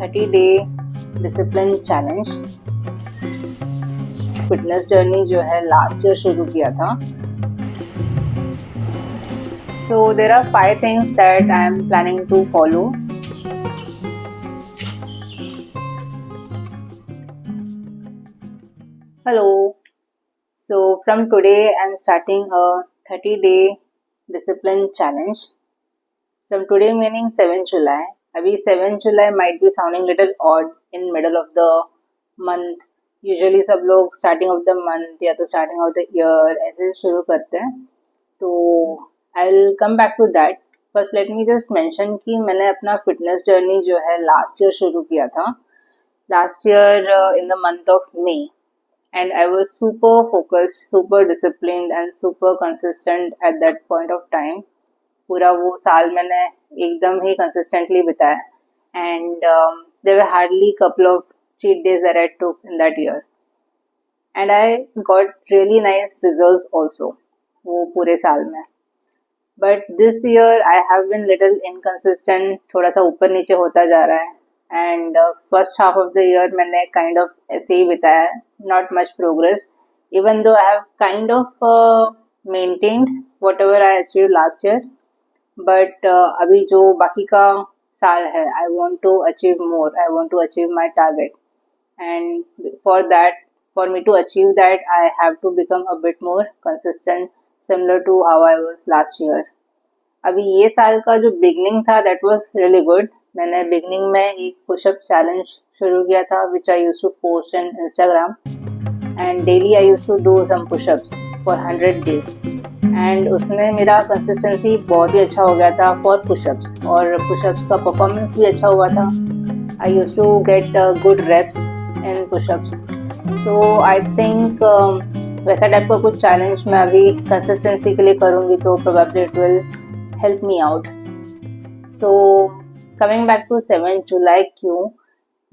30 day discipline challenge fitness journey जो है last year शुरू किया था. So there are 5 things that I am planning to follow. Hello. So from today I am starting a 30-day discipline challenge. From today meaning 7 July. अभी 7 July might be sounding little odd in middle of the month. Usually सब लोग starting of the month या तो starting of the year ऐसे शुरू करते हैं. तो I'll come back to that. First let me just mention कि मैंने अपना fitness journey जो है last year शुरू किया था. Last year in the month of May. And I was super focused, super disciplined and super consistent at that point of time. पूरा वो साल मैंने एकदम ही consistently बिताया. And there were hardly couple of cheat days that I took in that year. And I got really nice results also वो पूरे साल में. But this year I have been little inconsistent, थोड़ा सा ऊपर नीचे होता जा रहा है. And first half of the year मैंने kind of ऐसे ही बिताया, not much progress. Even though I have kind of maintained whatever I achieved last year. But अभी जो बाकी का साल है, I want to achieve more. I want to achieve my target. And for me to achieve that, I have to become a bit more consistent, similar to how I was last year. अभी ये साल का जो beginning था, that was really good. मैंने beginning में एक push-up challenge शुरू किया था, which I used to post in Instagram. And daily I used to do some push-ups for 100 days. And उसमें मेरा consistency बहुत ही अच्छा हो गया था for push-ups. और push-ups का performance भी अच्छा हुआ था. I used to get good reps in push-ups. So I think वैसा टाइप का कुछ challenge मैं अभी consistency के लिए करूँगी तो probably it will help me out. So coming back to 7 July क्यों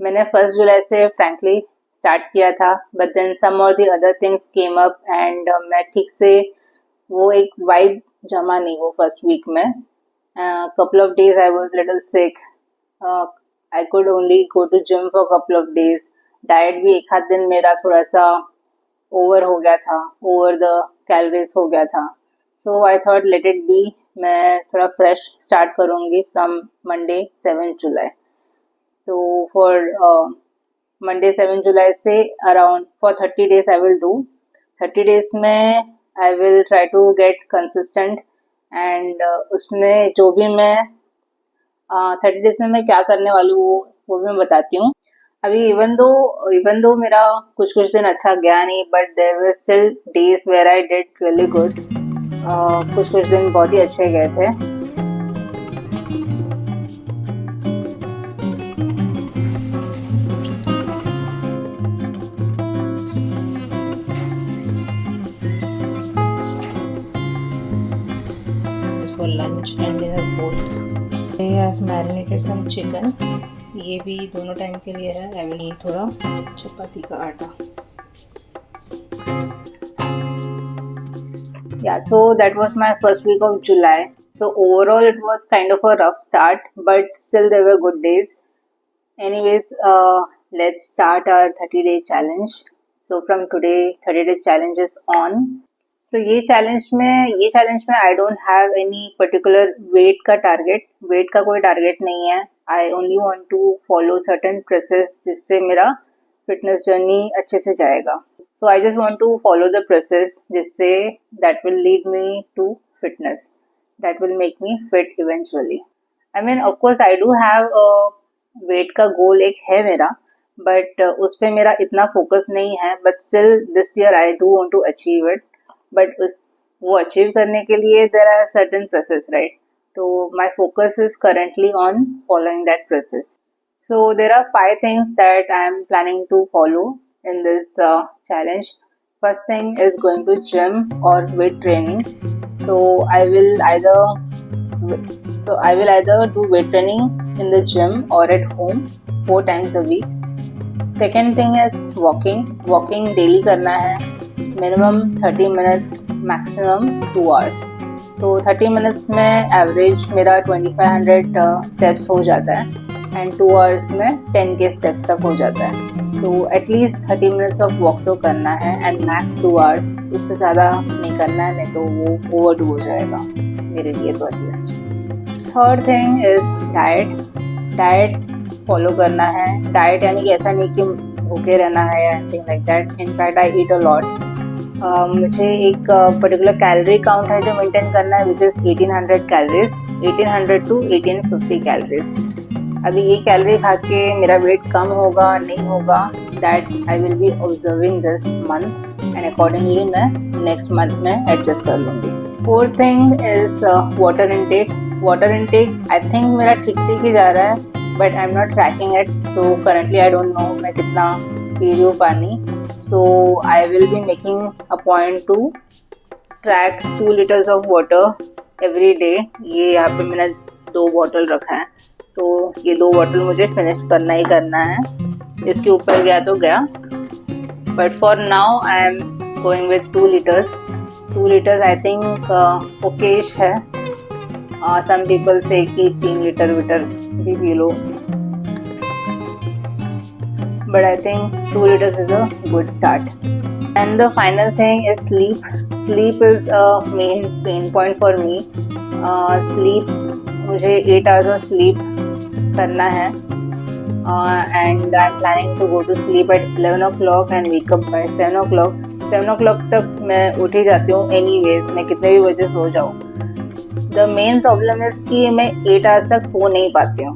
मैंने 1 July से frankly start किया था, but then some or the other things came up and मैं ठीक से वो एक vibe जमा नहीं वो first week में. Couple of days I was little sick. I could only go to gym for couple of days. Diet भी एक आध दिन मेरा थोड़ा सा over हो गया था, over the calories हो गया था. So I thought let it be. मैं थोड़ा fresh start करूँगी from Monday 7 July. तो for Monday 7 July से around for 30 days I will do. 30 days में I will try to get consistent and उसमें जो भी मैं 30 days में मैं क्या करने वाली हूँ वो भी मैं बताती हूँ. अभी even though मेरा कुछ दिन अच्छा गया नहीं, but there were still days where I did really good. कुछ दिन बहुत ही अच्छे गए थे. For lunch and dinner both. I have marinated some chicken. ये भी दोनों टाइम के लिए है. I will need थोड़ा चपाती का आटा. Yeah, so that was my first week of July. So overall it was kind of a rough start, but still there were good days. Anyways, let's start our 30-day challenge. So from today 30-day challenge is on. तो ये challenge में I don't have any particular weight का target. Weight का कोई target नहीं है. I only want to follow certain process जिससे मेरा fitness journey अच्छे से जाएगा. So I just want to follow the process जिससे that will lead me to fitness. That will make me fit eventually. I mean, of course I do have a weight का goal एक है मेरा, but उस पे मेरा इतना focus नहीं है. But still this year I do want to achieve it. But वो achieve करने के लिए there are certain process, right? So my focus is currently on following that process. So there are 5 things that I am planning to follow in this challenge. First thing is going to gym or weight training. So I will either do weight training in the gym or at home 4 times a week. Second thing is walking daily करना है. Minimum 30 minutes, maximum 2 hours. So 30 minutes में average मेरा 2500 steps हो जाता है. And 2 hours में 10 के steps तक हो जाता है। तो एटलीस्ट 30 मिनट्स ऑफ वॉक तो करना है एंड मैक्स 2 आवर्स, उससे ज़्यादा नहीं करना है, नहीं तो वो ओवरडू हो जाएगा मेरे लिए तो at least. Third thing is diet follow करना है। डाइट यानी कि ऐसा नहीं कि भूखे रहना है या anything like that. In fact I eat a lot. मुझे एक पर्टिकुलर कैलोरी काउंट है जो मेंटेन करना है, which is 1800 calories, 1800 to 1850 calories. अभी ये कैलोरी खा के मेरा वेट कम होगा नहीं होगा, that I will be observing this month and accordingly मैं नेक्स्ट मंथ में एडजस्ट कर लूँगी। Fourth thing is water intake. Water intake I think मेरा ठीक ही जा रहा है, but I am not tracking it, so currently I don't know मैं कितना पी रही हूँ पानी। So I will be making a point to track 2 liters of water every day। ये यहाँ पे मैंने 2 बॉटल रखा है, तो ये 2 बॉटल मुझे फिनिश करना ही करना है। इसके ऊपर गया तो गया, but for now I am going with 2 liters। 2 liters I think okayish है। सम पीपल से कि 3 लीटर भी पी लो, but I think 2 liters is a good start. And the final thing is sleep. Sleep is a main pain point for me. Sleep, मुझे 8 hours of sleep करना है, and I'm planning to go to sleep at 11 o'clock and wake up by 7 o'clock. 7 o'clock तक मैं उठ ही जाती हूँ anyways, मैं कितने भी बजे सो जाऊँ। The main problem is कि मैं 8 hours तक सो नहीं पाती हूँ।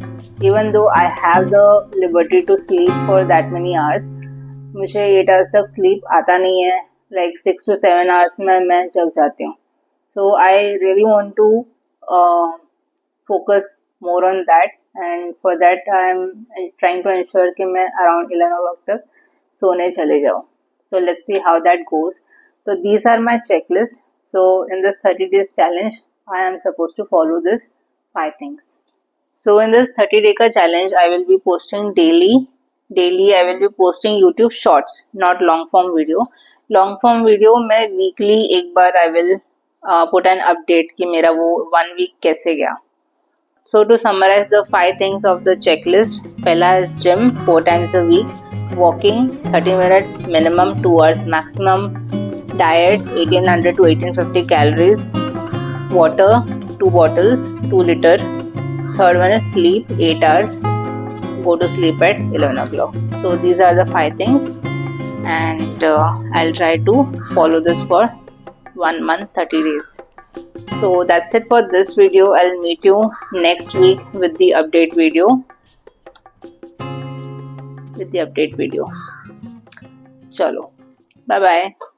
Even though I have the liberty to sleep for that many hours, मुझे 8 hours तक sleep आता नहीं है, like 6 to 7 hours में मैं जग जाती हूँ। So I really want to focus more on that, and for that I am trying to ensure कि मैं around 11 o'clock तक सोने चले जाऊँ। So let's see how that goes. So these are my checklist. So in this 30 days challenge, I am supposed to follow this 5 things. So in this 30 day ka challenge, I will be posting daily. I will be posting YouTube shorts, not long form video. Long form video में weekly एक बार I will put an update कि मेरा वो 1 week कैसे गया. So to summarize the 5 things of the checklist, पहला is gym 4 times a week, walking 30 minutes minimum, 2 hours maximum, diet 1800 to 1850 calories, water 2 bottles 2 liter. Third one is sleep 8 hours, go to sleep at 11 o'clock. So these are the 5 things, and I'll try to follow this for 1 month 30 days. So that's it for this video. I'll meet you next week with the update video. Chalo, bye bye.